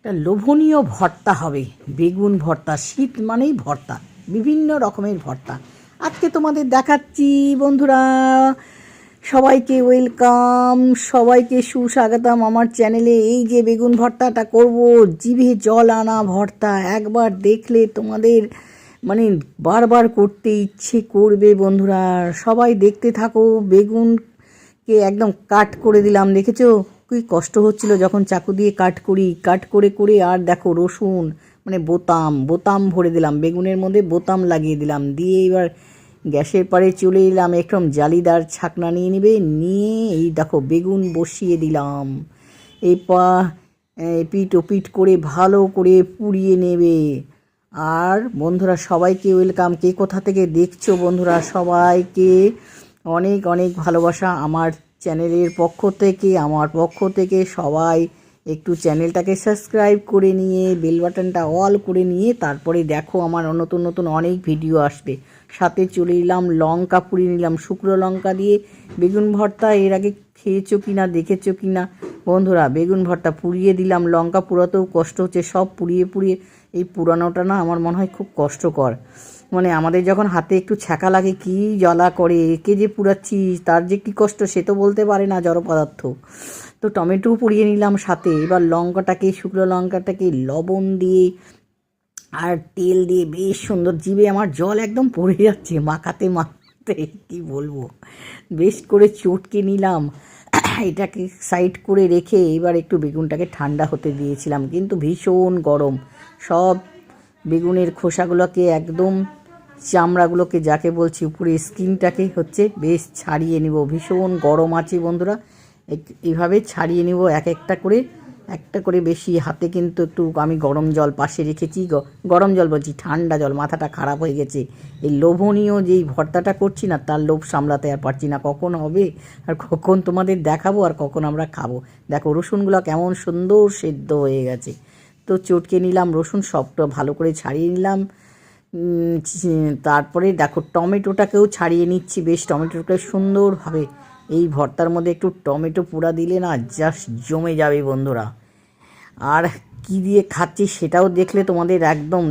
একটা লোভনীয় ভর্তা হবে, বেগুন ভর্তা। শীত মানেই ভর্তা, বিভিন্ন রকমের ভর্তা। আজকে তোমাদের দেখাচ্ছি বন্ধুরা। সবাইকে ওয়েলকাম, সবাইকে সুস্বাগতম আমার চ্যানেলে। এই যে বেগুন ভর্তাটা করব, জিভে জল আনা ভর্তা। একবার দেখলে তোমাদের মানে বারবার করতে ইচ্ছে করবে বন্ধুরা। সবাই দেখতে থাকো। বেগুনকে একদম কাট করে দিলাম, দেখেছো কি কষ্ট হচ্ছিল যখন চাকু দিয়ে কাট করে করে। আর দেখো রসুন মানে বোতাম বোতাম ভরে দিলাম বেগুনের মধ্যে, বোতাম লাগিয়ে দিলাম। দিয়ে এবার গ্যাসের পাড়ে চলে এলাম। একদম জালিদার ছাকনা নিয়ে নিবে, নিয়ে এই দেখো বেগুন বসিয়ে দিলাম। পিট ও পিট করে ভালো করে পুড়িয়ে নেবে। আর বন্ধুরা সবাইকে ওয়েলকাম। কে কোথা থেকে দেখছো বন্ধুরা, সবাইকে অনেক অনেক ভালোবাসা আমার চ্যানেলের পক্ষ থেকে, আমার পক্ষ থেকে। সবাই একটু চ্যানেলটাকে সাবস্ক্রাইব করে নিয়ে বেল বাটনটা অল করে নিয়ে তারপরে দেখো আমার নতুন নতুন অনেক ভিডিও আসবে। সাথে চলে এলাম লঙ্কা পুড়িয়ে নিলাম, শুকনো লঙ্কা দিয়ে বেগুন ভর্তা। এর আগে খেয়েছো কি না, দেখেছো কি না বন্ধুরা? বেগুন ভর্তা পুড়িয়ে দিলাম, লঙ্কা পুরাতেও কষ্ট হচ্ছে। সব পুড়িয়ে পুড়িয়ে এই পুরানোটা না আমার মনে হয় খুব কষ্টকর। মানে আমাদের যখন হাতে একটু ছ্যাঁকা লাগে কি জ্বালা করে, একে যে পুড়াচ্ছি তার যে কী কষ্ট সে তো বলতে পারে না জড় পদার্থ। তো টমেটোও পুড়িয়ে নিলাম সাথে। এবার লঙ্কাটাকে, শুকনো লঙ্কাটাকে লবণ দিয়ে আর তেল দিয়ে বেশ সুন্দর, জিভে আমার জল একদম পড়ে যাচ্ছে মাখাতে মাখাতে, কি বলবো। বেশ করে চটকে নিলাম। এটাকে সাইড করে রেখে এবার একটু বেগুনটাকে ঠান্ডা হতে দিয়েছিলাম, কিন্তু ভীষণ গরম। সব বেগুনের খোসাগুলোকে একদম, চামড়াগুলোকে যাকে বলছি উপরে স্কিনটাকে হচ্ছে বেশ ছাড়িয়ে নিব। ভীষণ গরম আছে বন্ধুরা, এইভাবে ছাড়িয়ে নিব একটা করে বেশি হাতে। কিন্তু একটু আমি গরম জল পাশে রেখেছি, গরম জল বলছি, ঠান্ডা জল। মাথাটা খারাপ হয়ে গেছে, এই লোভনীয় যেই ভর্তাটা করছি না তার লোভ সামলাতে আর পারছি না। কখন হবে আর কখন তোমাদের দেখাবো আর কখন আমরা খাবো। দেখো রসুনগুলো কেমন সুন্দর সেদ্ধ হয়ে গেছে। তো চটকে নিলাম রসুন, সবটা ভালো করে ছাড়িয়ে নিলাম। তারপরে দেখো টমেটোটাকেও ছাড়িয়ে নিচ্ছি বেশ। টমেটোটাকে সুন্দরভাবে এই ভর্তার মধ্যে একটু টমেটো পোড়া দিলে না জাস্ট জমে যাবে বন্ধুরা। আর কি দিয়ে খাচ্ছি সেটাও দেখলে তোমাদের একদম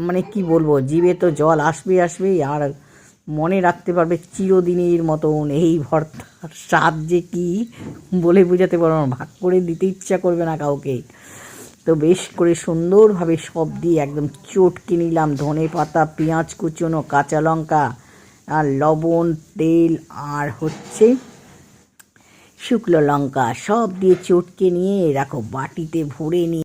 মানে কি বলবো, জিভে তো জল আসবেই। আর মনে রাখতে পারবে চিরদিনের মতন এই ভর্তার স্বাদ যে কি বলে বোঝাতে পারবো না, ভাগ করে দিতে ইচ্ছা করবে না কাউকে। তো বেশ করে সুন্দরভাবে সব দিয়ে একদম চটকে নিলাম। ধনে পাতা, পেঁয়াজ কুচনো, কাঁচা লঙ্কা আর লবণ, তেল আর হচ্ছে শুকনো লঙ্কা সব দিয়ে চটকে নিয়ে রাখো বাটিতে ভরে নিয়ে